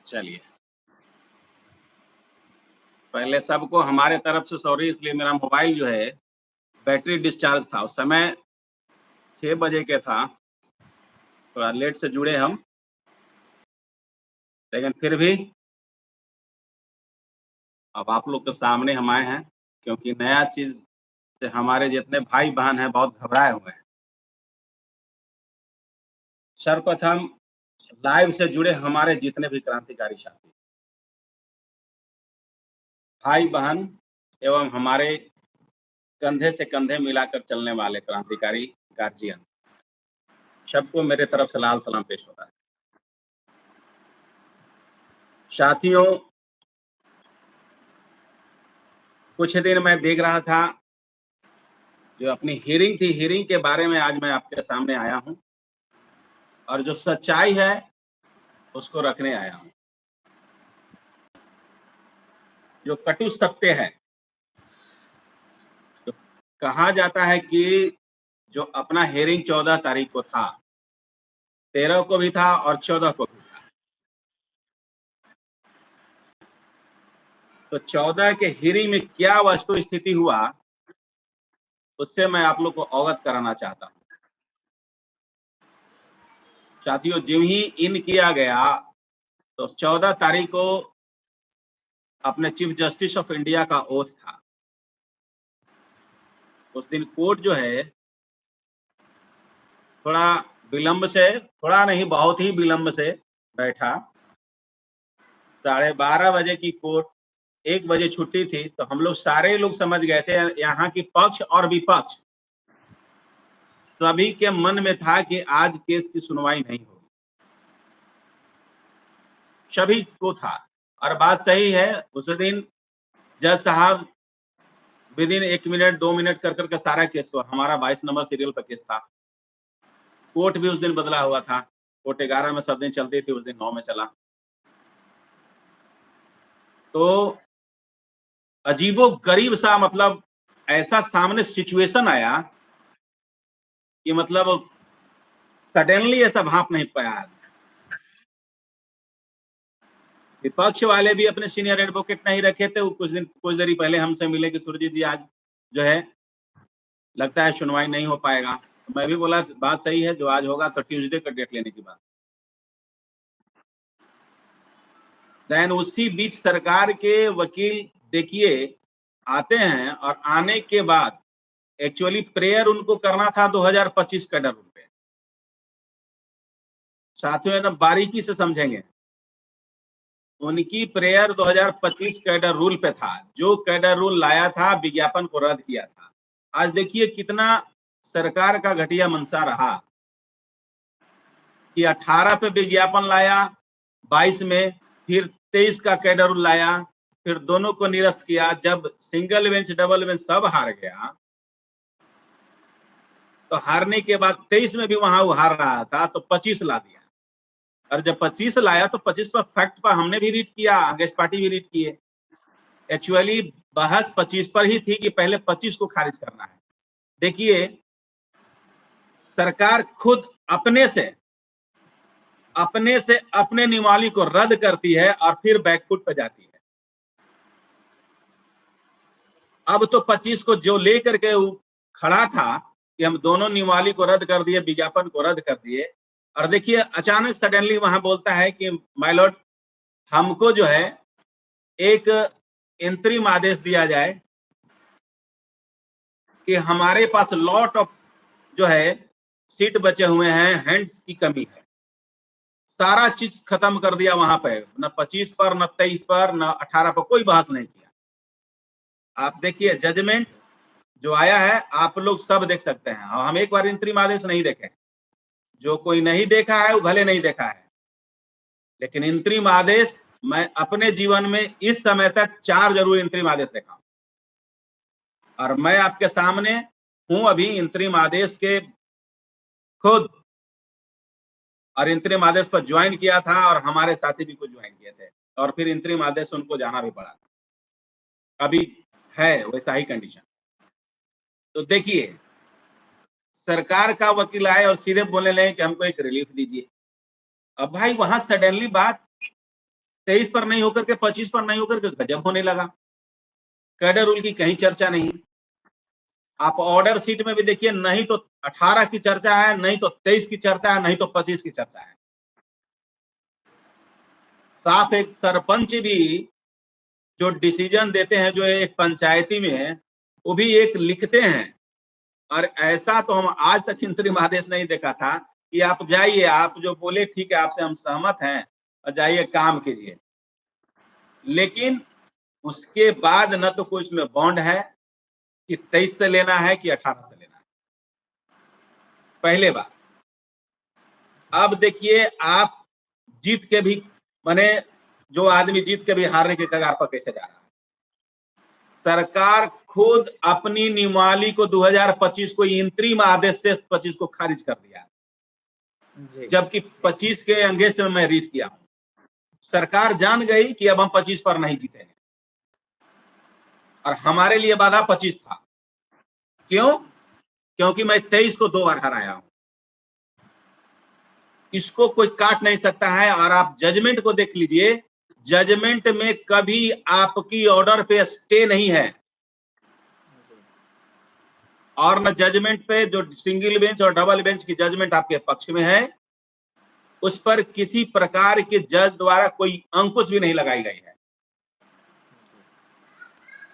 चलिए, पहले सबको हमारे तरफ से सॉरी, इसलिए मेरा मोबाइल जो है बैटरी डिस्चार्ज था। उस समय 6 बजे के था, थोड़ा लेट से जुड़े हम, लेकिन फिर भी अब आप लोग के सामने हम आए हैं, क्योंकि नया चीज़ से हमारे जितने भाई-बहन हैं बहुत घबराए हुए हैं। सर्वप्रथम लाइव से जुड़े हमारे जितने भी क्रांतिकारी साथी, भाई-बहन एवं हमारे कंधे से कंधे मिलाकर चलने वाले क्रांतिकारी गार्जियन, सबको मेरे तरफ से लाल सलाम पेश होता है। साथियों, कुछ दिन मैं देख रहा था, जो अपनी हियरिंग थी, हियरिंग के बारे में आज मैं आपके सामने आया हूँ और जो सच्चाई है, उसको रखने आया हूँ। जो कटु सत्य है, तो कहा जाता है कि जो अपना हियरिंग 14 तारीख को था, 13 को भी था और 14 को भी था। तो 14 के हियरिंग में क्या वस्तु स्थिति हुआ, उससे मैं आप लोग को अवगत कराना चाहता हूँ। साथियों, ज्यों ही इन किया गया, तो 14 तारीख को अपने चीफ जस्टिस ऑफ इंडिया का ओथ था। उस दिन कोर्ट जो है थोड़ा विलंब से, थोड़ा नहीं बहुत ही विलंब से बैठा। 12:30 बजे की कोर्ट, 1 बजे छुट्टी थी, तो हम लोग सारे लोग समझ गए थे, यहाँ की पक्ष और विपक्ष सभी के मन में था कि आज केस की सुनवाई नहीं होगी, सभी को था। और बात सही है, उस दिन जज साहब विदिन 1 मिनट 2 मिनट कर करके सारा केस को, हमारा 22 नंबर सीरियल पर केस था। कोर्ट भी उस दिन बदला हुआ था, कोर्ट 11 में सब दिन चलती थी, उस दिन 9 में चला। तो अजीबो-गरीब सा, मतलब ऐसा सामने सिचुएशन आया कि मतलब सडनली ऐसा भाप नहीं पाया आदमी। विपक्ष वाले भी अपने सीनियर एडवोकेट नहीं रखे थे। वो कुछ देरी पहले हमसे मिले कि सुरजीत जी, आज जो है लगता है सुनवाई नहीं हो पाएगा। तो मैं भी बोला बात सही है, जो आज होगा तो ट्यूसडे का डेट लेने की बात। देन उसी बीच सरकार के वकील देखिए आते हैं, और आने के बाद एक्चुअली प्रेयर उनको करना था 2025 कैडर रूल पे। साथियों, एकदम बारीकी से समझेंगे, उनकी प्रेयर 2025 कैडर रूल पे था। जो कैडर रूल लाया था, विज्ञापन को रद्द किया था। आज देखिए कितना सरकार का घटिया मंशा रहा कि 18 पे विज्ञापन लाया, 22 में, फिर 23 का कैडर रूल लाया, फिर दोनों को निरस्त किया। जब सिंगल बेंच डबल बेंच सब हार गया, तो हारने के बाद 23 में भी वहां वो हार रहा था, तो 25 ला दिया। और जब 25 लाया, तो 25 पर फैक्ट पर हमने भी रीट किया, गेस्ट पार्टी भी रीट किए। एक्चुअली बहस 25 पर ही थी कि पहले 25 को खारिज करना है। देखिए, सरकार खुद अपने से अपने नियमावली को रद्द करती है और फिर बैकफुट पे जाती है। अब तो 25 को जो लेकर के खड़ा था कि हम दोनों नियमावली को रद्द कर दिए, विज्ञापन को रद्द कर दिए, और देखिए अचानक सडनली वहां बोलता है कि माय लॉर्ड, हमको जो है एक इंतरिम आदेश दिया जाए कि हमारे पास लॉट ऑफ जो है सीट बचे हुए हैं, हैंड्स की कमी है। सारा चीज खत्म कर दिया वहां पे, न 25 पर, न 23 पर, न 18 पर कोई बहस नहीं किया। आप देखिए जजमेंट जो आया है, आप लोग सब देख सकते हैं। और हम एक बार इंतरिम आदेश नहीं देखे, जो कोई नहीं देखा है वो भले नहीं देखा है, लेकिन इंतरिम आदेश मैं अपने जीवन में इस समय तक 4 जरूर इंतरिम आदेश देखा, और मैं आपके सामने हूं अभी इंतरिम आदेश के खुद, और इंतरिम आदेश पर ज्वाइन किया था, और हमारे साथी भी कुछ ज्वाइन किए थे, और फिर इंतरिम आदेश उनको जाना भी पड़ा। अभी है वैसा ही कंडीशन। तो देखिए, सरकार का वकील आए और सीधे बोलने लगे कि हमको एक रिलीफ दीजिए। अब भाई वहां सडनली बात 23 पर नहीं होकर के 25 पर नहीं होकर के गजब होने लगा। कैडर रूल की कहीं चर्चा नहीं। आप ऑर्डर सीट में भी देखिए, नहीं तो 18 की चर्चा है, नहीं तो 23 की चर्चा है, नहीं तो 25 की चर्चा है। साफ एक सरपंच भी जो डिसीजन देते हैं, जो एक पंचायती में, वो भी एक लिखते हैं। और ऐसा तो हम आज तक अंतरिम आदेश नहीं देखा था कि आप जाइए, आप जो बोले ठीक है, आपसे हम सहमत हैं और जाइए काम कीजिए। लेकिन उसके बाद न तो कोई उसमें बॉन्ड है कि 23 से लेना है कि 18 से लेना है, पहले बात। अब देखिए, आप जीत के भी, माने जो आदमी जीत के भी हारने के कगार पर कैसे जा रहा है। सरकार खुद अपनी नियमावली को 2025 को इंतरिम आदेश से 25 को खारिज कर दिया, जबकि 25 के अंगेंस्ट में मैं रीड किया हूं। सरकार जान गई कि अब हम 25 पर नहीं जीतेंगे, और हमारे लिए बाधा 25 था। क्यों? क्योंकि मैं 23 को 2 बार हराया हूं। इसको कोई काट नहीं सकता है। और आप जजमेंट को देख लीजिए, जजमेंट में कभी आपकी ऑर्डर पे स्टे नहीं है, और न जजमेंट पे जो सिंगल बेंच और डबल बेंच की जजमेंट आपके पक्ष में है, उस पर किसी प्रकार के जज द्वारा कोई अंकुश भी नहीं लगाई गई है।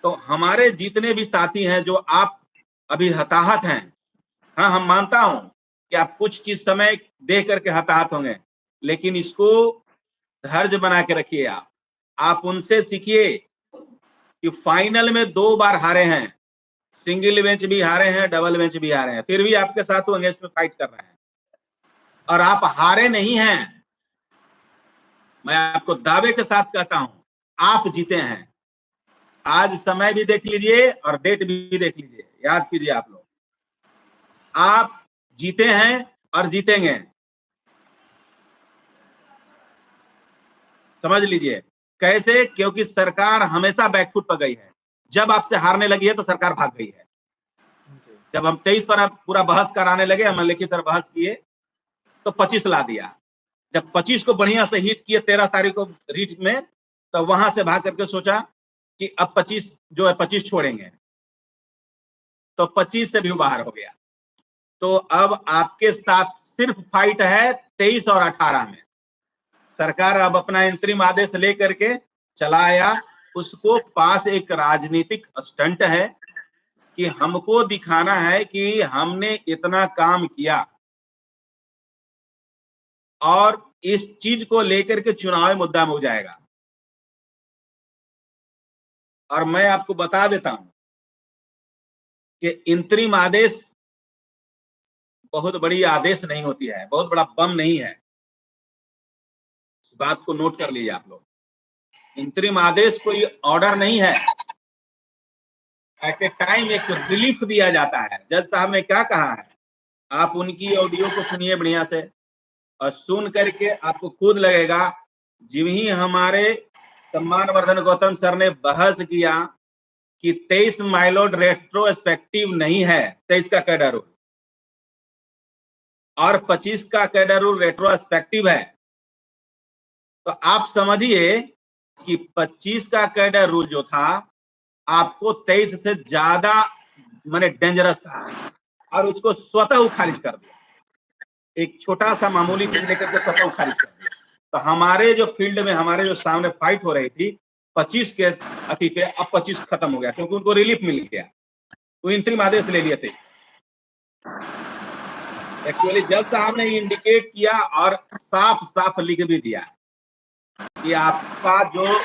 तो हमारे जितने भी साथी हैं जो आप अभी हताहत हैं, हाँ, हम मानता हूं कि आप कुछ चीज समय दे करके हताहत होंगे, लेकिन इसको धैर्य बना के रखिए। आप उनसे सीखिए कि फाइनल में 2 बार हारे हैं, सिंगल बेंच भी हारे हैं, डबल बेंच भी हारे हैं, फिर भी आपके साथ वो अगेंस्ट में फाइट कर रहे हैं, और आप हारे नहीं हैं। मैं आपको दावे के साथ कहता हूं, आप जीते हैं। आज समय भी देख लीजिए और डेट भी देख लीजिए, याद कीजिए आप लोग, आप जीते हैं और जीतेंगे, समझ लीजिए। कैसे? क्योंकि सरकार हमेशा बैकफुट पर गई है। जब आपसे हारने लगी है तो सरकार भाग गई है। जब हम 23 पर पूरा बहस कराने लगे, हम लेकिन सर बहस किए, तो 25 ला दिया। जब 25 को बढ़िया से हिट किए 13 तारीख को रीट में, तो वहां से भाग करके सोचा कि अब 25 जो है 25 छोड़ेंगे, तो 25 से भी बाहर हो गया। तो अब आपके साथ सिर्फ फाइट है 23 और 18 में। सरकार अब अपना अंतरिम आदेश लेकर के चला आया। उसको पास एक राजनीतिक स्टंट है कि हमको दिखाना है कि हमने इतना काम किया, और इस चीज को लेकर के चुनावी मुद्दा में हो जाएगा। और मैं आपको बता देता हूं कि इंतरिम आदेश बहुत बड़ी आदेश नहीं होती है, बहुत बड़ा बम नहीं है। इस बात को नोट कर लीजिए आप लोग। इंतरिम आदेश कोई ऑर्डर नहीं है। एट ए टाइम एक रिलीफ दिया जाता है। जज साहब ने क्या कहा है, आप उनकी ऑडियो को सुनिए बढ़िया से, और सुन करके आपको खुद लगेगा, जिव ही हमारे सम्मानवर्धन गौतम सर ने बहस किया कि 23 माइलोड रेट्रोस्पेक्टिव नहीं है, 23 का कैडर रूल, और 25 का कैडर रूल रेट्रोस्पेक्टिव है, तो आप समझिए कि 25 का कैडर रूल जो था आपको 23 से ज्यादा माने डेंजरस था, और उसको स्वतः खारिज कर दिया। एक छोटा सा मामूली चीज लेकर के स्वतः खारिज कर दिया। तो हमारे जो फील्ड में, हमारे जो सामने फाइट हो रही थी 25 के अति पे, अब 25 खत्म हो गया, क्योंकि उनको रिलीफ मिल गया। वो इंतरिम आदेश ले लिए थे। एक्चुअली जज साहब ने इंडिकेट किया और साफ साफ लिख भी दिया कि आपका जो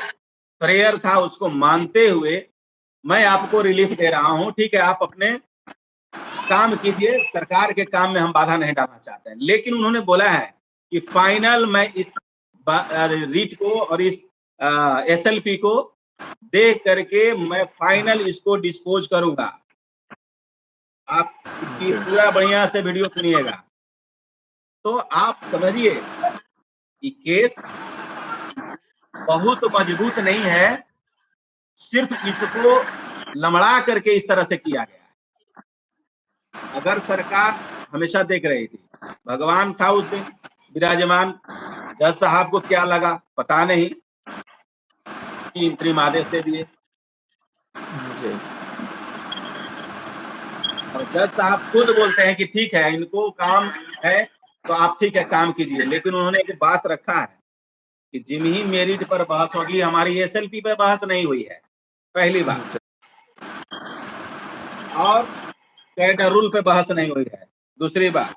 प्रेयर था उसको मानते हुए मैं आपको रिलीफ दे रहा हूं। ठीक है, आप अपने काम कीजिए, सरकार के काम में हम बाधा नहीं डालना चाहते हैं। लेकिन उन्होंने बोला है कि फाइनल मैं इस रीट को और इस एसएलपी को देख करके मैं फाइनल इसको डिस्पोज करूंगा। आप पूरा बढ़िया से वीडियो सुनिएगा, तो आप समझिए कि केस बहुत मजबूत नहीं है, सिर्फ इसको लमड़ा करके इस तरह से किया गया है। अगर सरकार हमेशा देख रही थी, भगवान था उस दिन विराजमान, जज साहब को क्या लगा पता नहीं, की इंतरिम आदेश दे दिए। और जज साहब खुद बोलते हैं कि ठीक है, इनको काम है तो आप ठीक है काम कीजिए, लेकिन उन्होंने एक बात रखा है कि जिम ही मेरिट पर बहस होगी, हमारी एसएलपी पर बहस नहीं हुई है, पहली बात। और कैडर रूल पे बहस नहीं हुई है, दूसरी बात।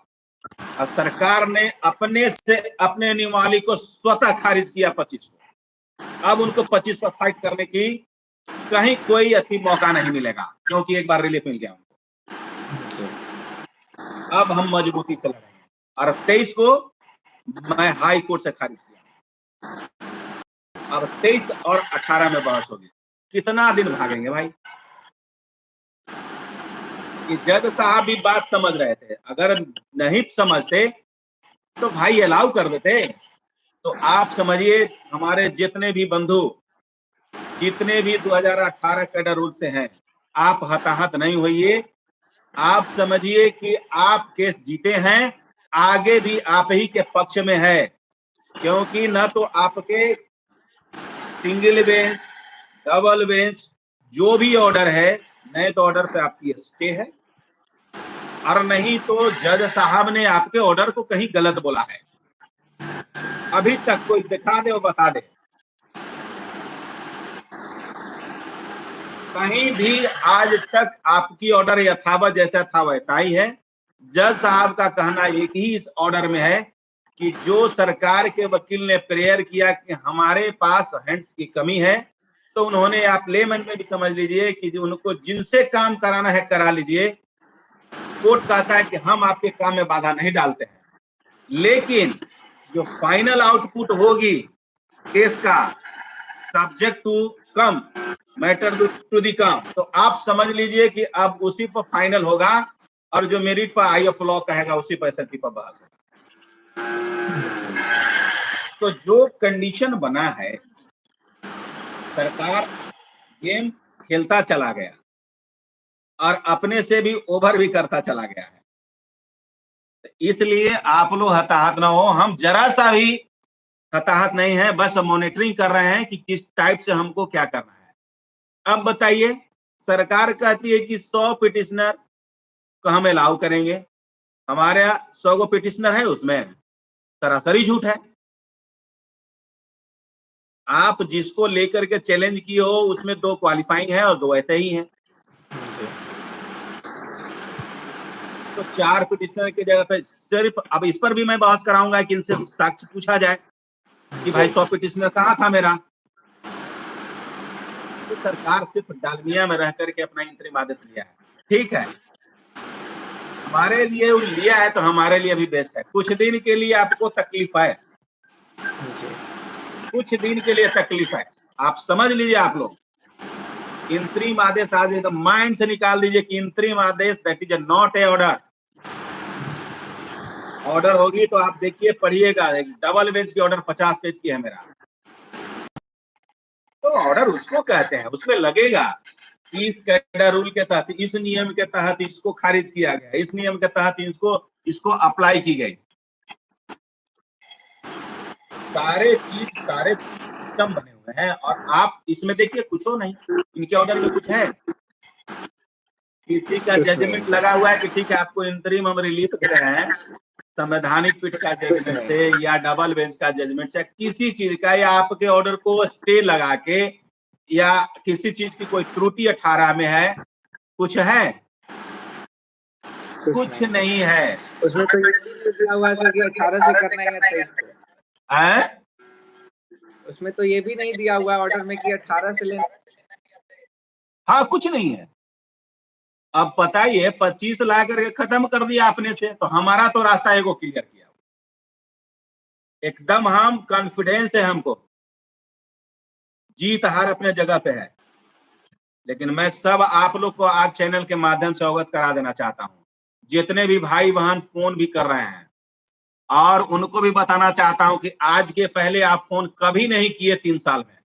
और सरकार ने अपने से अपने नियमावली को स्वतः खारिज किया 25 को। अब उनको 25 पर फाइट करने की कहीं कोई अच्छी मौका नहीं मिलेगा, क्योंकि एक बार रिलीफ मिल गया उनको। अब हम मजबूती से लड़ेंगे। और 23 को मैं हाई कोर्ट से खारिज किया। अब 23 और 18 में बहस होगी। कितना दिन भागेंगे भाई? कि जज साहब भी बात समझ रहे थे, अगर नहीं समझते तो भाई अलाउ कर देते। तो आप समझिए, हमारे जितने भी बंधु, जितने भी 2018 कैडर रूल से हैं, आप हताहत नहीं होइए। आप समझिए कि आप केस जीते हैं, आगे भी आप ही के पक्ष में है, क्योंकि न तो आपके सिंगल बेंच, डबल बेंच जो भी ऑर्डर है, नए तो ऑर्डर पे आपकी स्टे है, और नहीं तो जज साहब ने आपके ऑर्डर को कहीं गलत बोला है। अभी तक कोई दिखा दे और बता दे, कहीं भी आज तक आपकी ऑर्डर यथावत जैसा था वैसा ही है। जज साहब का कहना एक ही इस ऑर्डर में है कि जो सरकार के वकील ने प्रेयर किया कि हमारे पास हैंड्स की कमी है, तो उन्होंने, आप लेमन में भी समझ लीजिए कि जो उनको जिनसे काम कराना है करा लीजिए। कोर्ट कहता है कि हम आपके काम में बाधा नहीं डालते हैं, लेकिन जो फाइनल आउटपुट होगी केस का, subject to come matter to the come, तो आप समझ लीजिए कि अब उसी पर फाइनल होगा, और जो मेरिट पर आई ऑफ लॉ कहेगा उसी पर एसएलपी पर बहस होगा। तो जो कंडीशन बना है, सरकार गेम खेलता चला गया और अपने से भी ओवर भी करता चला गया है। इसलिए आप लोग हताहत ना हो, हम जरा सा भी हताहत नहीं है, बस मॉनिटरिंग कर रहे हैं कि किस टाइप से हमको क्या करना है। अब बताइए, सरकार कहती है कि 100 पिटिशनर को हम अलाउ करेंगे, हमारे यहाँ 100 गो पिटिशनर है, उसमें सरासरी झूठ है। आप जिसको लेकर के चैलेंज किए हो उसमें 2 क्वालिफाइंग है और 2 ऐसे ही हैं। तो 4 पिटिशनर की जगह पे सिर्फ, अब इस पर भी मैं बहस कराऊंगा कि इनसे साक्ष्य पूछा जाए कि भाई 100 पिटिशनर कहाँ था मेरा। तो सरकार सिर्फ डालमिया में रह करके अपना इंतरिम आदेश लिया है, ठीक है, हमारे लिए लिया है तो हमारे लिए भी बेस्ट है। कुछ दिन के लिए आपको तकलीफ है, कुछ दिन के लिए तकलीफ है, आप समझ लीजिए। आप लोग इंतरिम आदेश आज एकदम माइंड से निकाल दीजिए कि इंतरिम आदेश that is not a order. Order होगी तो आप देखिए, पढ़िएगा, डबल बेंच की ऑर्डर 50 पेज की है मेरा, तो ऑर्डर उसको कहते हैं, उसमें लगेगा कि इस कैडर रूल के तहत, इस नियम के तहत इसको खारिज किया गया, इस नियम के तहत इसको अप्लाई की गई। सारे सिस्टम बने हुए हैं, और आप इसमें देखिए कुछ हो नहीं, इनके ऑर्डर में कुछ है, किसी का जजमेंट लगा हुआ है कि ठीक है आपको इंतरिम हम रिलीफ दे रहे हैं, संवैधानिक पीठ का जजमेंट से या डबल बेंच का जजमेंट से, किसी चीज का, या आपके ऑर्डर को स्टे लगा के, या किसी चीज की कोई त्रुटि 18 में है, कुछ है? कुछ नहीं है। उसमें तो ये दिया हुआ है कि 18 से करना है या 23 से। उसमें तो ये भी नहीं दिया हुआ है ऑर्डर में कि 18 से लेना। हाँ, कुछ नहीं है। अब पता ही है 25 ला करके खत्म कर दिया आपने से, तो हमारा तो रास्ता एगो क्लियर किया, एकदम हम कॉन्फिडेंस है, हमको जीत हार अपने जगह पे है। लेकिन मैं सब आप लोग को आज चैनल के माध्यम से अवगत करा देना चाहता हूं, जितने भी भाई बहन फोन भी कर रहे हैं, और उनको भी बताना चाहता हूं कि आज के पहले आप फोन कभी नहीं किए 3 साल में।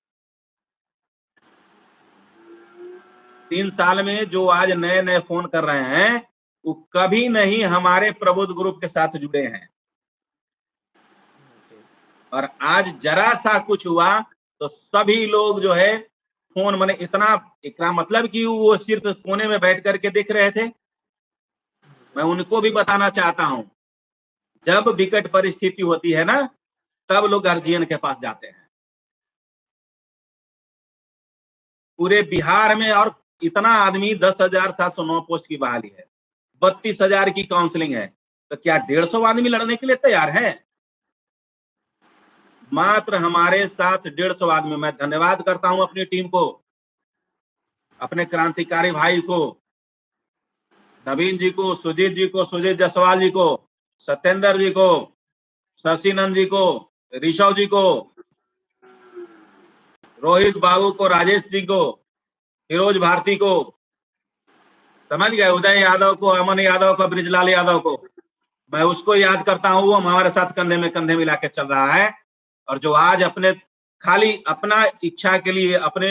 3 साल में जो आज नए नए फोन कर रहे हैं, वो कभी नहीं हमारे प्रबुद्ध ग्रुप के साथ जुड़े हैं, और आज जरा सा कुछ हुआ तो सभी लोग जो है फोन मैंने इतना मतलब कि वो सिर्फ कोने में बैठ करके देख रहे थे। मैं उनको भी बताना चाहता हूं, जब विकट परिस्थिति होती है ना, तब लोग गार्जियन के पास जाते हैं। पूरे बिहार में और इतना आदमी 10,709 पोस्ट की बहाली है, 32,000 की काउंसलिंग है, तो क्या 150 आदमी लड़ने के लिए तैयार है? मात्र हमारे साथ 150 आदमी। मैं धन्यवाद करता हूं अपनी टीम को, अपने क्रांतिकारी भाई को, नवीन जी को, सुजीत जी को, सुजीत जायसवाल जी को, सत्येंद्र जी को, शशिनंद जी को, ऋषभ जी को, रोहित बाबू को, राजेश जी को, फिरोज भारती को, समझ गए, उदय यादव को, अमन यादव को, ब्रिजलाल यादव को। मैं उसको याद करता हूं, वो हमारे साथ कंधे में कंधे मिला के चल रहा है। और जो आज अपने खाली अपना इच्छा के लिए, अपने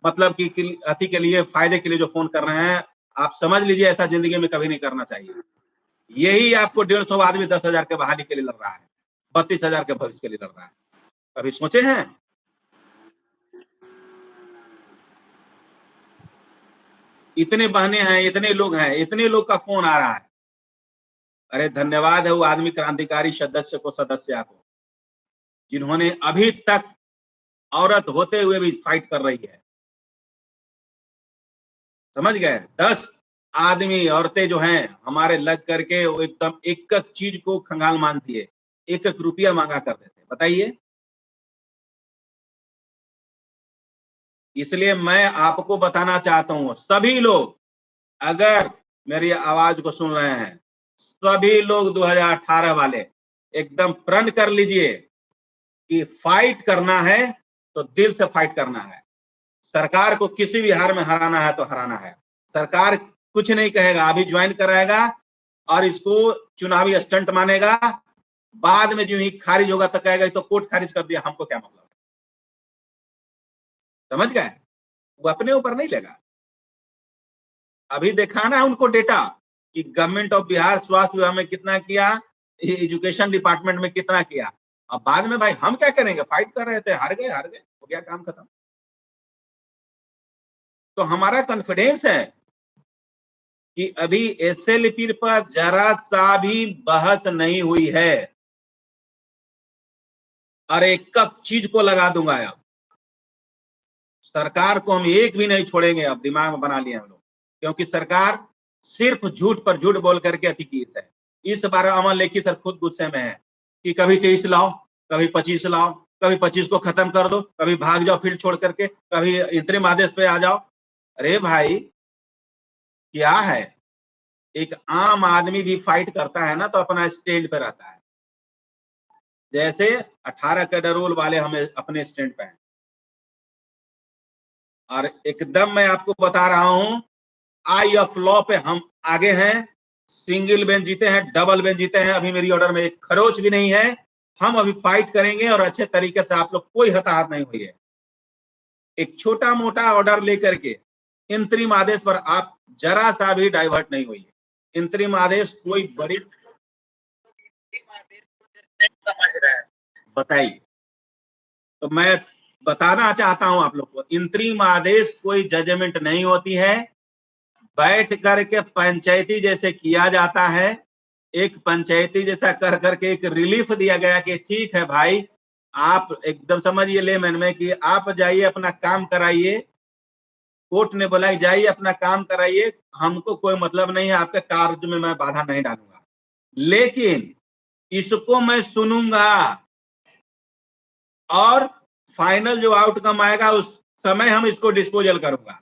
मतलब की अति के लिए, फायदे के लिए जो फोन कर रहे हैं, आप समझ लीजिए ऐसा जिंदगी में कभी नहीं करना चाहिए। यही आपको 150 आदमी 10,000 के बहाली के लिए लड़ रहा है, 32,000 के भविष्य के लिए लड़ रहा है। कभी सोचे हैं? इतने बहने हैं, इतने लोग हैं, इतने लोग का फोन आ रहा है। अरे धन्यवाद है वो आदमी क्रांतिकारी सदस्य को, सदस्या को, जिन्होंने अभी तक औरत होते हुए भी फाइट कर रही है। समझ गए? 10 आदमी औरतें जो हैं हमारे लग करके वो एकदम एक एक चीज को खंगाल मानती है, एक एक रुपया मांगा कर देते। बताइए। इसलिए मैं आपको बताना चाहता हूं, सभी लोग अगर मेरी आवाज को सुन रहे हैं, सभी लोग 2018 वाले एकदम प्रण कर लीजिए कि फाइट करना है तो दिल से फाइट करना है। सरकार को किसी भी हार में हराना है तो हराना है। सरकार कुछ नहीं कहेगा, अभी ज्वाइन कराएगा और इसको चुनावी स्टंट मानेगा, बाद में जो ही खारिज होगा तो कहेगा तो कोर्ट खारिज कर दिया, हमको क्या मतलब। समझ गए? वो अपने ऊपर नहीं लेगा। अभी दिखाना है उनको डेटा कि गवर्नमेंट ऑफ बिहार स्वास्थ्य विभाग में कितना किया, एजुकेशन डिपार्टमेंट में कितना किया। अब बाद में भाई हम क्या करेंगे? फाइट कर रहे थे, हार गए, हो गया, काम खत्म। तो हमारा कॉन्फिडेंस है कि अभी एसएलपी पर जरा सा भी बहस नहीं हुई है और एक चीज को लगा दूंगा। अब सरकार को हम एक भी नहीं छोड़ेंगे, अब दिमाग में बना लिया हम लोग, क्योंकि सरकार सिर्फ झूठ पर झूठ बोल करके अति की है। इस बार अमन लेखी सर खुद गुस्से में है कि कभी 23 लाओ, कभी 25 लाओ, कभी 25 को खत्म कर दो, कभी भाग जाओ फील्ड छोड़ करके, कभी इंतरिम आदेश पे आ जाओ। अरे भाई क्या है, एक आम आदमी भी फाइट करता है ना तो अपना स्टैंड पे रहता है। जैसे 18 कैडर वाले हमें अपने स्टैंड पे हैं। और एकदम मैं आपको बता रहा हूं, आई ऑफ लॉ पे हम आगे हैं। सिंगल बेंच जीते हैं, डबल बेंच जीते हैं, अभी मेरी ऑर्डर में एक खरोच भी नहीं है। हम अभी फाइट करेंगे और अच्छे तरीके से। आप लोग कोई हताहत नहीं हुई है। एक छोटा मोटा ऑर्डर लेकर के इंतरिम आदेश पर आप जरा सा भी डाइवर्ट नहीं हुई है। इंतरिम आदेश कोई बड़ी बताइए। तो मैं बताना चाहता हूं आप लोग को, इंतरिम आदेश कोई जजमेंट नहीं होती है। बैठ करके पंचायती जैसे किया जाता है, एक पंचायती जैसा कर करके एक रिलीफ दिया गया कि ठीक है भाई, आप एकदम समझिए लेमन में कि आप जाइए अपना काम कराइए। कोर्ट ने बोला जाइए अपना काम कराइए, हमको कोई मतलब नहीं है, आपके कार्य में मैं बाधा नहीं डालूंगा, लेकिन इसको मैं सुनूंगा और फाइनल जो आउटकम आएगा उस समय हम इसको डिस्पोजल करूंगा।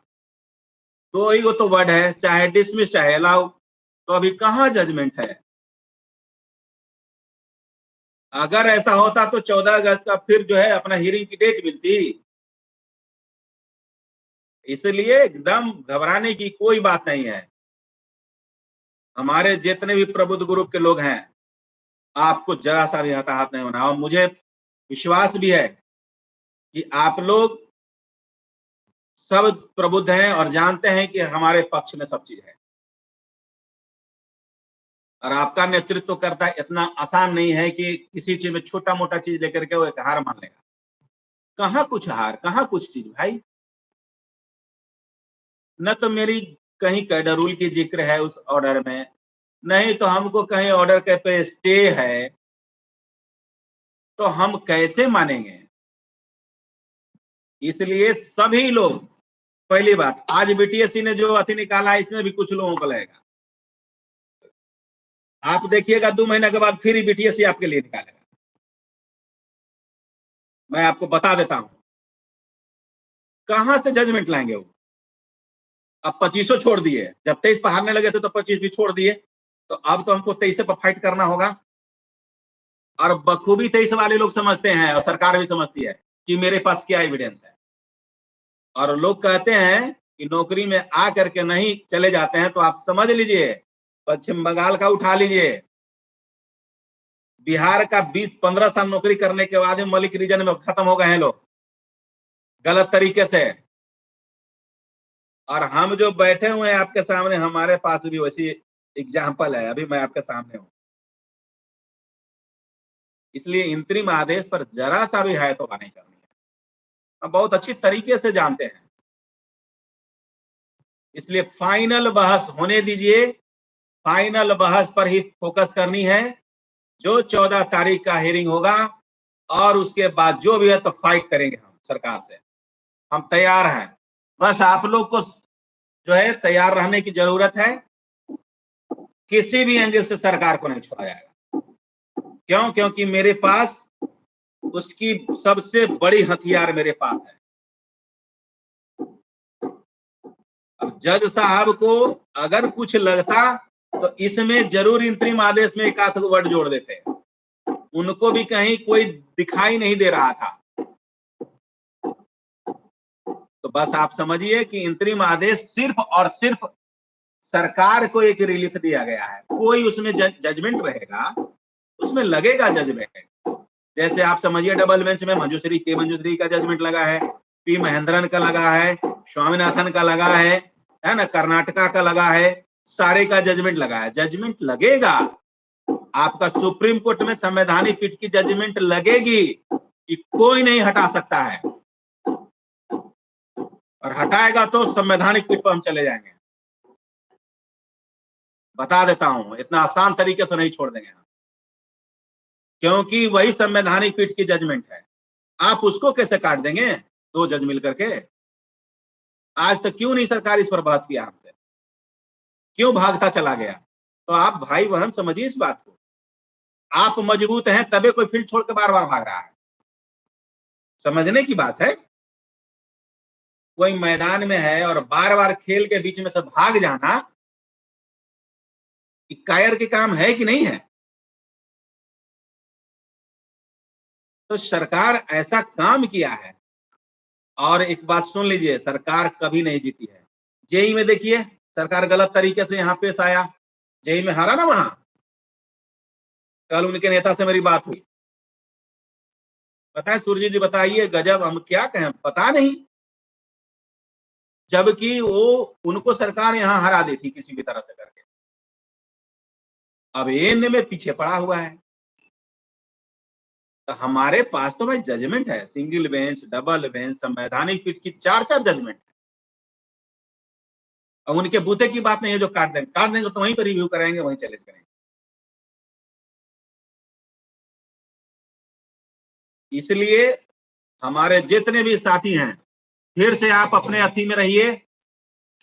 तो ही वो तो वर्ड है, चाहे डिसमिस चाहे अलाउ। तो अभी कहां जजमेंट है? अगर ऐसा होता तो 14 अगस्त का फिर जो है अपना हियरिंग की डेट मिलती। इसलिए एकदम घबराने की कोई बात नहीं है। हमारे जितने भी प्रबुद्ध ग्रुप के लोग हैं, आपको जरा सा भी हताहत नहीं होना। और मुझे विश्वास भी है कि आप लोग सब प्रबुद्ध हैं और जानते हैं कि हमारे पक्ष में सब चीज है। और आपका नेतृत्व करता इतना आसान नहीं है कि किसी चीज में छोटा मोटा चीज लेकर के वो एक हार मान लेगा। कहाँ कुछ हार, कहाँ कुछ चीज भाई। न तो मेरी कहीं कैडर रूल की जिक्र है उस ऑर्डर में, नहीं तो हमको कहीं ऑर्डर के पे स्टे है, तो हम कैसे मानेंगे। इसलिए सभी लोग, पहली बात, आज बीटीएससी ने जो अति निकाला है इसमें भी कुछ लोगों को लगेगा। आप देखिएगा 2 महीने के बाद फिर बीटीएससी आपके लिए निकालेगा। मैं आपको बता देता हूं, कहां से जजमेंट लाएंगे वो। अब 25 छोड़ दिए, जब 23 पर हारने लगे थे तो 25 भी छोड़ दिए, तो अब तो हमको 23 पर फाइट करना होगा। और बखूबी 23 वाले लोग समझते हैं और सरकार भी समझती है कि मेरे पास क्या एविडेंस है। और लोग कहते हैं कि नौकरी में आ करके नहीं चले जाते हैं, तो आप समझ लीजिए पश्चिम बंगाल का उठा लीजिए, बिहार का 20-15 साल नौकरी करने के बाद मलिक रीजन में खत्म हो गए हैं लोग गलत तरीके से। और हम जो बैठे हुए हैं आपके सामने, हमारे पास भी वैसी एग्जाम्पल है, अभी मैं आपके सामने हूं। इसलिए इंतरिम आदेश पर जरा सा भी है तो नहीं करनी है, हम बहुत अच्छी तरीके से जानते हैं। इसलिए फाइनल बहस होने दीजिए, फाइनल बहस पर ही फोकस करनी है। जो 14 तारीख का हियरिंग होगा और उसके बाद जो भी है तो फाइट करेंगे हम सरकार से, हम तैयार हैं। बस आप लोग को जो है तैयार रहने की जरूरत है। किसी भी एंगल से सरकार को नहीं छोड़ा जाएगा। क्यों? क्योंकि मेरे पास उसकी सबसे बड़ी हथियार मेरे पास है। अब जज साहब को अगर कुछ लगता तो इसमें जरूर इंतरिम आदेश में एक आध वर्ड जोड़ देते, उनको भी कहीं कोई दिखाई नहीं दे रहा था। तो बस आप समझिए कि इंतरिम आदेश सिर्फ और सिर्फ सरकार को एक रिलीफ दिया गया है, कोई उसमें जजमेंट रहेगा, उसमें लगेगा जजमेंट। जैसे आप समझिए डबल बेंच में मंजूश्री के मंजूश्री का जजमेंट लगा है, पी महेंद्रन का लगा है, स्वामीनाथन का लगा है ना, कर्नाटका का लगा है, सारे का जजमेंट लगा है। जजमेंट लगेगा, आपका सुप्रीम कोर्ट में संवैधानिक पीठ की जजमेंट लगेगी कि कोई नहीं हटा सकता है, और हटाएगा तो संवैधानिक पीठ पर हम चले जाएंगे। बता देता हूं, इतना आसान तरीके से नहीं छोड़ देंगे हम, क्योंकि वही संवैधानिक पीठ की जजमेंट है। आप उसको कैसे काट देंगे 2 जज मिल करके। आज तक क्यों नहीं सरकार इस पर बहस किया हमसे, क्यों भागता चला गया। तो आप भाई बहन समझिए इस बात को, आप मजबूत हैं तभी कोई फील्ड छोड़ के बार बार भाग रहा है। समझने की बात है, कोई मैदान में है और बार बार खेल के बीच में से भाग जाना कायर के काम है कि नहीं है। तो सरकार ऐसा काम किया है। और एक बात सुन लीजिए, सरकार कभी नहीं जीती है। जेई में देखिए सरकार गलत तरीके से यहां पेश आया, जेई में हारा ना वहां। कल उनके नेता से मेरी बात हुई, पता है सूर्य जी बताइए गजब, हम क्या कहें पता नहीं, जबकि वो उनको सरकार यहां हरा दी थी किसी भी तरह से करके। अब एन में पीछे पड़ा हुआ है। तो हमारे पास तो भाई जजमेंट है, सिंगल बेंच, डबल बेंच, संवैधानिक पीठ की 4-4 जजमेंट। अब उनके बूते की बात नहीं है जो काट देंगे तो वहीं पर रिव्यू कराएंगे, वहीं चैलेंज करेंगे। इसलिए हमारे जितने भी साथी हैं, फिर से आप अपने अथी में रहिए,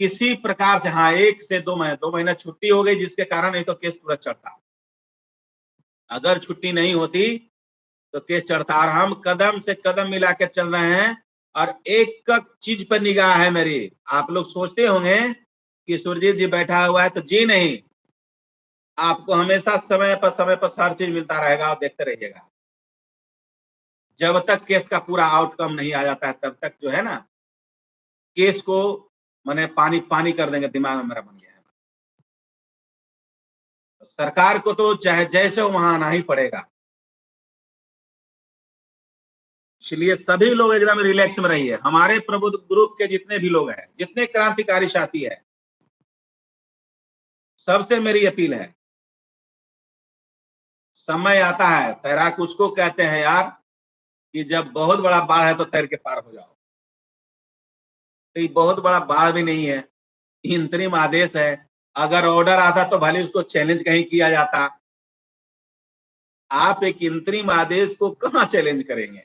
किसी प्रकार से। हाँ, 1 से 2 महीना छुट्टी हो गई जिसके कारण नहीं तो केस तुरंत चढ़ता, अगर छुट्टी नहीं होती तो केस चढ़ता। और हम कदम से कदम मिला के चल रहे हैं, और एक चीज पर निगाह है मेरी। आप लोग सोचते होंगे कि सुरजीत जी बैठा हुआ है, तो जी नहीं, आपको हमेशा समय पर हर चीज मिलता रहेगा, आप देखते रहिएगा। जब तक केस का पूरा आउटकम नहीं आ जाता है तब तक जो है ना, केस को मैंने पानी पानी कर देंगे, दिमाग में मेरा बन गया है। सरकार को तो चाहे जैसे वहां आना ही पड़ेगा। इसलिए सभी लोग एकदम रिलैक्स में रहिए। हमारे प्रबुद्ध ग्रुप के जितने भी लोग हैं, जितने क्रांतिकारी साथी है, सबसे मेरी अपील है, समय आता है, तैराक उसको कहते हैं यार कि जब बहुत बड़ा बाढ़ है तो तैर के पार हो जाओ। तो ये बहुत बड़ा बाढ़ भी नहीं है, इंतरिम आदेश है। अगर ऑर्डर आता तो भले उसको चैलेंज कहीं किया जाता। आप एक इंतरिम आदेश को कहां चैलेंज करेंगे?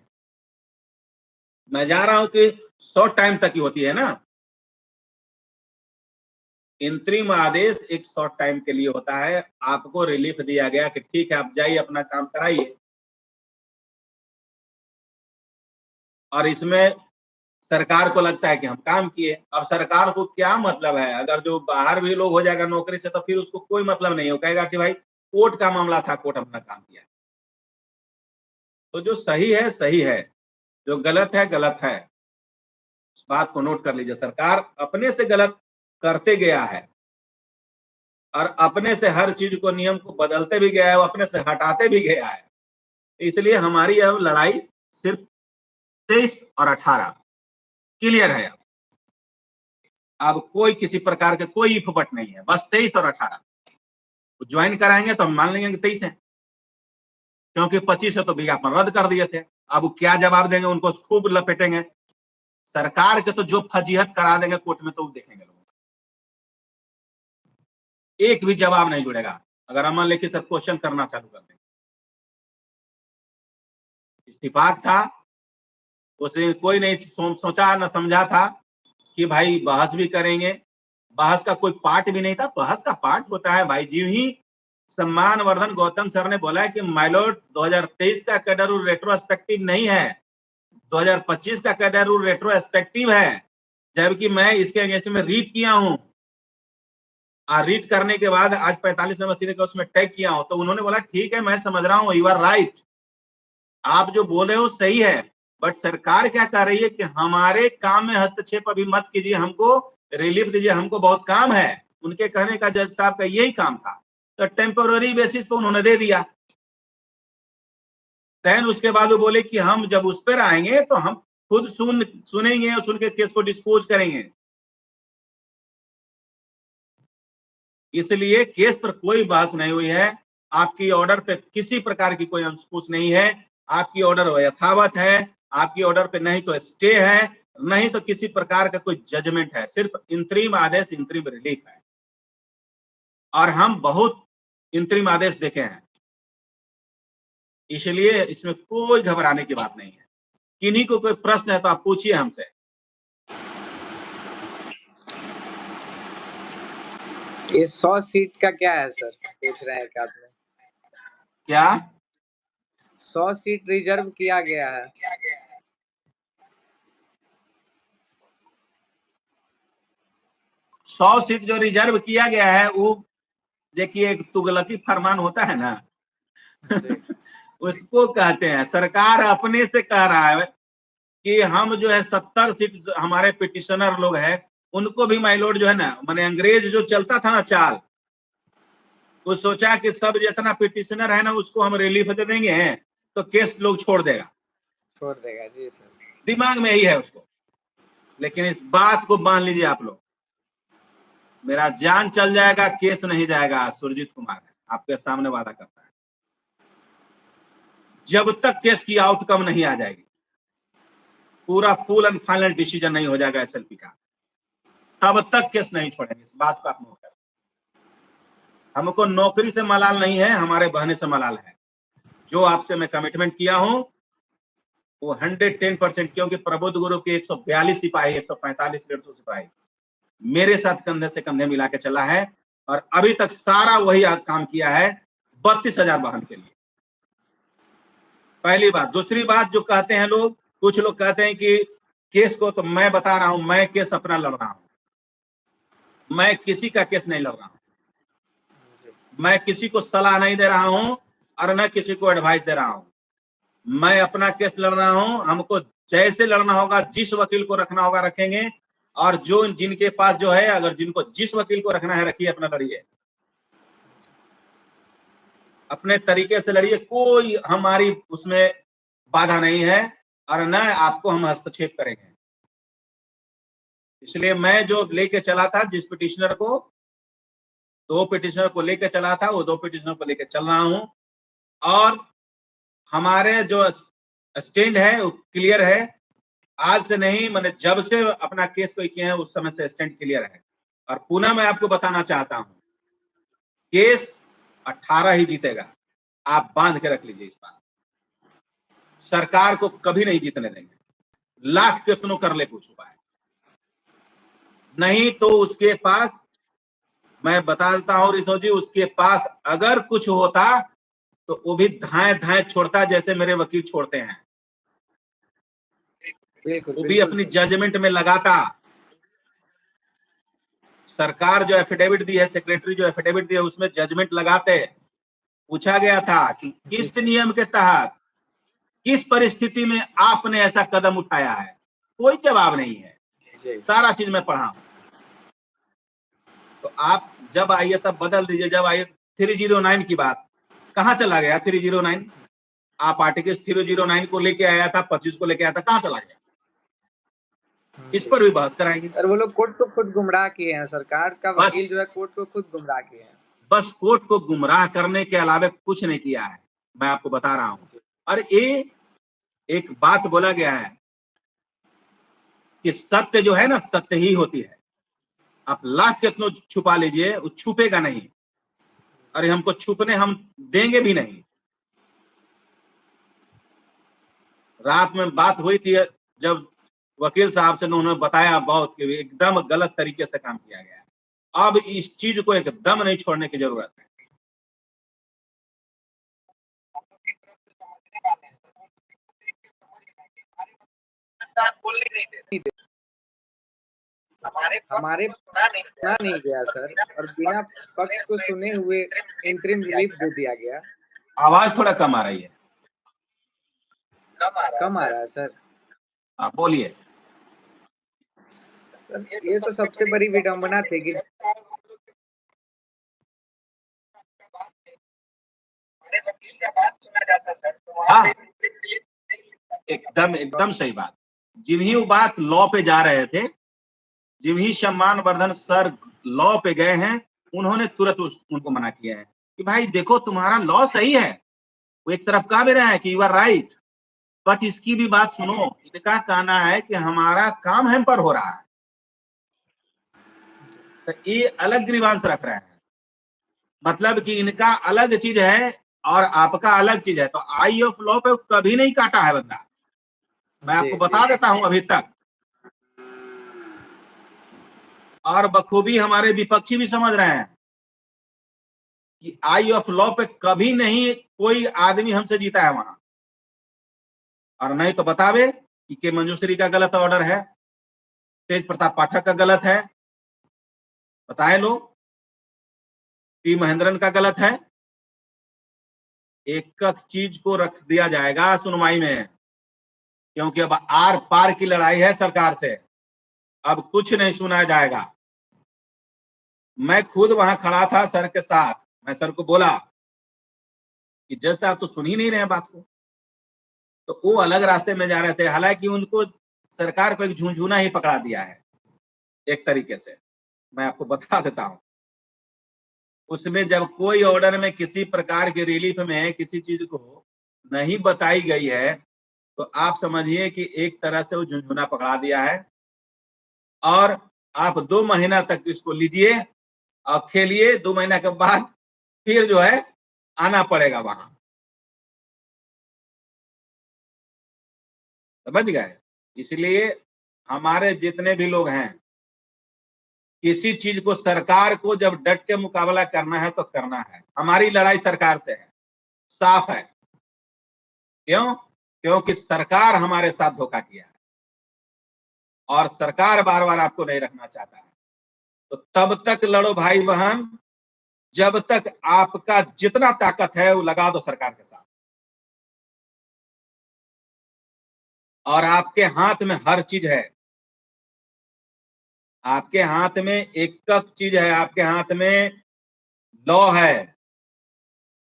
मैं जा रहा हूं कि शॉर्ट टाइम तक ही होती है ना, इंतरिम आदेश एक शॉर्ट टाइम के लिए होता है। आपको रिलीफ दिया गया कि ठीक है आप जाइए अपना काम कराइए, और इसमें सरकार को लगता है कि हम काम किए। अब सरकार को क्या मतलब है, अगर जो बाहर भी लोग हो जाएगा नौकरी से तो फिर उसको कोई मतलब नहीं है, वो कहेगा कि भाई कोर्ट का मामला था, कोर्ट अपना काम किया। तो जो सही है सही है, जो गलत है गलत है। इस बात को नोट कर लीजिए, सरकार अपने से गलत करते गया है और अपने से हर चीज को, नियम को बदलते भी गया है, वो अपने से हटाते भी गया है। इसलिए हमारी अब लड़ाई सिर्फ 23 और 18 क्लियर है। अब कोई किसी प्रकार के कोई इफबट नहीं है, बस 23 और 18 ज्वाइन कराएंगे तो हम मान लेंगे कि 23 है, क्योंकि 25 से तो विज्ञापन रद्द कर दिए थे। अब वो क्या जवाब देंगे, उनको खूब लपेटेंगे। सरकार के तो जो फजीहत करा देंगे कोर्ट में तो वो देखेंगे लोग, एक भी जवाब नहीं जुड़ेगा। अगर अमन लेखी सब क्वेश्चन करना चालू कर देंगे। इत्तेफाक था, उसे कोई नहीं सोचा न समझा था कि भाई बहस भी करेंगे। बहस का कोई पार्ट भी नहीं था। बहस का पार्ट होता है भाई, जी ही सम्मानवर्धन गौतम सर ने बोला है कि माइलॉर्ड 2023 का कैडर रूल रेट्रोस्पेक्टिव नहीं है, 2025 का कैडर रूल रेट्रोस्पेक्टिव है, जबकि मैं इसके अगेंस्ट में रीड किया हूं और रीड करने के बाद आज 45 नंबर सीरीज का उसमें टैग किया हूं। तो उन्होंने बोला ठीक है मैं समझ रहा हूं, यू आर राइट, आप जो बोले हो सही है, बट सरकार क्या कर रही है कि हमारे काम में हस्तक्षेप अभी मत कीजिए, हमको रिलीफ दीजिए, हमको बहुत काम है। उनके कहने का जज साहब का यही काम था, तो टेम्पोररी बेसिस पे उन्होंने दे दिया। देन उसके बाद वो बोले कि हम जब उस पर आएंगे तो हम खुद सुनेंगे और सुन के केस को डिस्पोज करेंगे। इसलिए केस पर कोई बहस नहीं हुई है। आपकी ऑर्डर पे किसी प्रकार की कोई अंकुश नहीं है। आपकी ऑर्डर यथावत है। आपकी ऑर्डर पे नहीं तो स्टे है, नहीं तो किसी प्रकार का कोई जजमेंट है, सिर्फ इंतरिम आदेश, इंतरिम रिलीफ है। और हम बहुत इंतरिम आदेश देखे हैं, इसलिए इसमें कोई घबराने की बात नहीं है। किन्हीं को कोई प्रश्न है तो आप पूछिए हमसे। ये 100 सीट का क्या है सर, पूछ रहे हैं क्या आपने? क्या 100 सीट रिजर्व किया गया है? 100 सीट जो रिजर्व किया गया है वो देखिए एक तुगलकी फरमान होता है ना उसको कहते हैं। सरकार अपने से कह रहा है कि हम जो है 70 सीट हमारे पिटिशनर लोग हैं उनको भी माइलॉर्ड जो है ना, माने अंग्रेज जो चलता था ना चाल, वो सोचा कि सब जितना पिटिशनर है ना उसको हम रिलीफ दे देंगे तो केस लोग छोड़ देगा जी सर। दिमाग में यही है उसको। लेकिन इस बात को मान लीजिए आप लोग, मेरा जान चल जाएगा केस नहीं जाएगा। सुरजीत कुमार है आपके सामने वादा करता है, जब तक केस की आउटकम नहीं आ जाएगी, पूरा फुल एंड फाइनल डिसीजन नहीं हो जाएगा एसएलपी का, तब तक केस नहीं छोड़ेंगे। इस बात को आप नोट करें। हमको नौकरी से मलाल नहीं है, हमारे बहने से मलाल है। जो आपसे मैं कमिटमेंट किया हूं वो 110%, क्योंकि प्रबुद्ध गुरु के 142 सिपाही, 145 150 सिपाही मेरे साथ कंधे से कंधे मिला के चला है और अभी तक सारा वही काम किया है 32,000 वाहन के लिए। पहली बात। दूसरी बात, जो कहते हैं लोग, कुछ लोग कहते हैं कि केस को, तो मैं बता रहा हूं मैं केस अपना लड़ रहा हूं, मैं किसी का केस नहीं लड़ रहा हूं, मैं किसी को सलाह नहीं दे रहा हूं और न किसी को एडवाइस दे रहा हूं। मैं अपना केस लड़ रहा हूं। हमको जैसे लड़ना होगा, जिस वकील को रखना होगा रखेंगे, और जो जिनके पास जो है, अगर जिनको जिस वकील को रखना है रखिए, अपना लड़िए, अपने तरीके से लड़िए, कोई हमारी उसमें बाधा नहीं है और न आपको हम हस्तक्षेप करेंगे। इसलिए मैं जो लेके चला था, जिस पिटिशनर को, 2 पिटिशनर को लेके चला था, वो 2 पिटिशनर को लेके चल रहा हूं। और हमारे जो स्टैंड है, क्लियर है। आज से नहीं, मैंने जब से अपना केस कोई किया है उस समय से स्टैंड क्लियर है। और पुनः मैं आपको बताना चाहता हूं, केस 18 ही जीतेगा, आप बांध के रख लीजिए इस बात। सरकार को कभी नहीं जीतने देंगे, लाख कितनों कर ले कुछ उपाय, नहीं तो उसके पास, मैं बता देता हूं ऋषभ जी, उसके पास अगर कुछ होता तो वो भी धाए धाए छोड़ता जैसे मेरे वकील छोड़ते हैं। वो भी अपनी जजमेंट में लगाता। सरकार जो एफिडेविट दी है, सेक्रेटरी जो एफिडेविट दी है, उसमें जजमेंट लगाते। पूछा गया था कि किस नियम के तहत, किस परिस्थिति में आपने ऐसा कदम उठाया है, कोई जवाब नहीं है। सारा चीज मैं पढ़ा हूं। तो आप जब आइए तब बदल दीजिए। जब आइए 309 की बात, कहां चला गया 309? आप आर्टिकल 309 को लेके आया था, 25 को लेके आया था, कहां चला गया? इस पर भी बहस कराएंगे। और वो लोग कोर्ट को खुद गुमराह किए हैं, सरकार का वकील जो है कोर्ट को खुद गुमराह किए हैं। बस कोर्ट को गुमराह करने के अलावा कुछ नहीं किया है, मैं आपको बता रहा हूं। और ये एक बात बोला गया है कि सत्य जो है ना, सत्य ही होती है। आप लाख कितनों छुपा लीजिए, वो छुपेगा नहीं। अरे हमको छुपने हम देंगे भी नहीं। रात में बात हुई थी जब वकील साहब से, उन्होंने बताया बहुत कि एकदम गलत तरीके से काम किया गया। अब इस चीज को एकदम नहीं छोड़ने की जरूरत है। हमारे सुना नहीं गया सर, और बिना पक्ष को सुने हुए इंटरिम रिलीफ दे दिया गया। आवाज थोड़ा कम आ रही है। कम आ रहा है सर। आप बोलिए। ये तो सबसे बड़ी विडंबना थी कि हाँ, एकदम सही बात। जिन्हीं वो बात लॉ पे जा रहे थे, जिन्हीं सम्मान वर्धन सर लॉ पे गए हैं, उन्होंने तुरंत उनको मना किया है कि भाई देखो तुम्हारा लॉ सही है। वो एक तरफ कह भी रहा है कि यू आर राइट, बट इसकी भी बात सुनो। इनका कहना है कि हमारा काम हैम्पर हो रहा है, तो ये अलग ग्रीवांस रख रहे हैं। मतलब कि इनका अलग चीज है और आपका अलग चीज है। तो आई ऑफ लॉ पे कभी नहीं काटा है बंदा, मैं आपको बता देता हूं अभी तक। और बखूबी हमारे विपक्षी भी समझ रहे हैं कि आई ऑफ लॉ पे कभी नहीं कोई आदमी हमसे जीता है वहां। और नहीं तो बतावे कि के मंजूश्री का गलत ऑर्डर है, तेज प्रताप पाठक का गलत है, बताए लो, पी महेंद्रन का गलत है। एक एक चीज को रख दिया जाएगा सुनवाई में, क्योंकि अब आर पार की लड़ाई है सरकार से। अब कुछ नहीं सुना जाएगा। मैं खुद वहां खड़ा था सर के साथ। मैं सर को बोला कि जज साहब तो सुन ही नहीं रहे बात को। तो वो अलग रास्ते में जा रहे थे। हालांकि उनको सरकार को एक झुंझुना ही पकड़ा दिया है एक तरीके से, मैं आपको बता देता हूं। उसमें जब कोई ऑर्डर में किसी प्रकार के रिलीफ में किसी चीज को नहीं बताई गई है, तो आप समझिए कि एक तरह से वो झुंझुना पकड़ा दिया है। और आप 2 महीना तक इसको लीजिए और खेलिए। 2 महीना के बाद फिर जो है आना पड़ेगा वहां, समझ गए? इसलिए हमारे जितने भी लोग हैं, किसी चीज को, सरकार को जब डट के मुकाबला करना है तो करना है। हमारी लड़ाई सरकार से है, साफ है। क्यों? क्योंकि सरकार हमारे साथ धोखा किया है और सरकार बार बार आपको नहीं रखना चाहता है। तो तब तक लड़ो भाई बहन, जब तक आपका जितना ताकत है वो लगा दो सरकार के साथ। और आपके हाथ में हर चीज है, आपके हाथ में एक चीज है। आपके हाथ में लॉ है,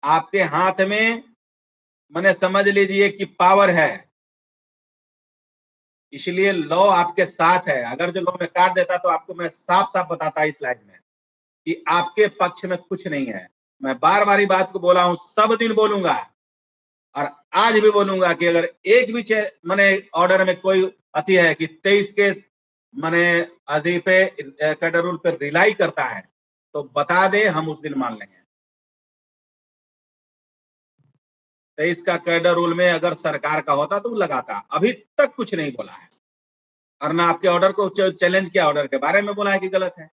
आपके हाथ में मैंने समझ लीजिए कि पावर है। इसलिए लॉ आपके साथ है। अगर जो लॉ में काट देता तो आपको मैं साफ साफ बताता इस स्लाइड में कि आपके पक्ष में कुछ नहीं है। मैं बार बार बात को बोला हूं, सब दिन बोलूंगा। और आज भी बोलूंगा कि अगर एक भी मैंने ऑर्डर में कोई अति है कि 23 के मैंने अधि पे कैडर रूल पे रिलाई करता है तो बता दे, हम उस दिन मान लेंगे। 23 का कैडर रूल में अगर सरकार का होता तो लगाता, अभी तक कुछ नहीं बोला है और ना आपके ऑर्डर को चैलेंज किया, ऑर्डर के बारे में बोला है कि गलत है।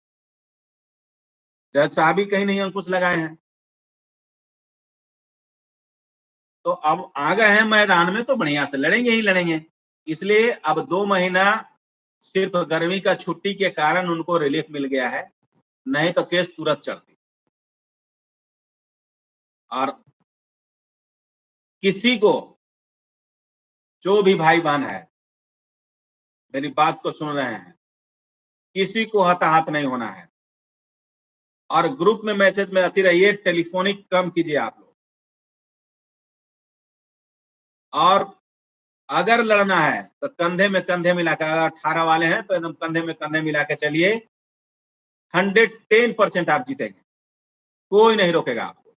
जज साहब भी कहीं नहीं अंकुश लगाए हैं। तो अब आ गए हैं मैदान में तो बढ़िया से लड़ेंगे ही लड़ेंगे। इसलिए अब 2 महीना सिर्फ गर्मी का छुट्टी के कारण उनको रिलीफ मिल गया है, नहीं तो केस तुरंत चलती। और किसी को, जो भी भाई बहन है मेरी बात को सुन रहे हैं, किसी को हताहत नहीं होना है। और ग्रुप में मैसेज में आती रहिए, टेलीफोनिक कम कीजिए आप लोग। और अगर लड़ना है तो कंधे में कंधे मिला के, अगर 18 वाले हैं तो एकदम कंधे में कंधे मिला के चलिए, 110% आप जीतेंगे, कोई नहीं रोकेगा आपको।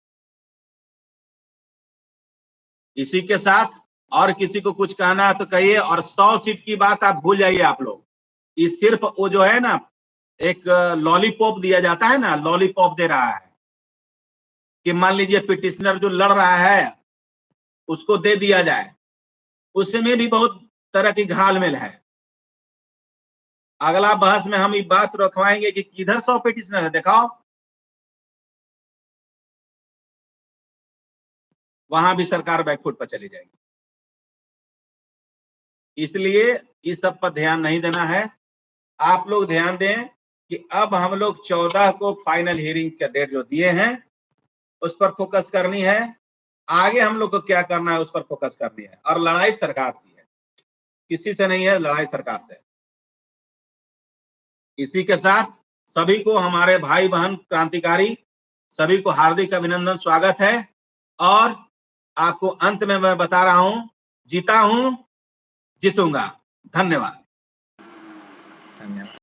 इसी के साथ और किसी को कुछ कहना है तो कहिए। और 100 सीट की बात आप भूल जाइए आप लोग। ये सिर्फ वो जो है ना, एक लॉलीपॉप दिया जाता है ना, लॉलीपॉप दे रहा है कि मान लीजिए पिटिशनर जो लड़ रहा है उसको दे दिया जाए, उसमें भी बहुत तरह की घालमेल है। अगला बहस में हम ये बात रखवाएंगे कि किधर 100 पिटिशनर है, दिखाओ। वहां भी सरकार बैकफुट पर चली जाएगी। इसलिए इस सब पर ध्यान नहीं देना है। आप लोग ध्यान दें कि अब हम लोग 14 को फाइनल हियरिंग का डेट जो दिए हैं उस पर फोकस करनी है। आगे हम लोग को क्या करना है उस पर फोकस करनी है। और लड़ाई सरकार से है, किसी से नहीं है, लड़ाई सरकार से। इसी के साथ सभी को, हमारे भाई बहन क्रांतिकारी सभी को हार्दिक अभिनंदन, स्वागत है। और आपको अंत में मैं बता रहा हूं, जीता हूं, जीतूंगा। धन्यवाद।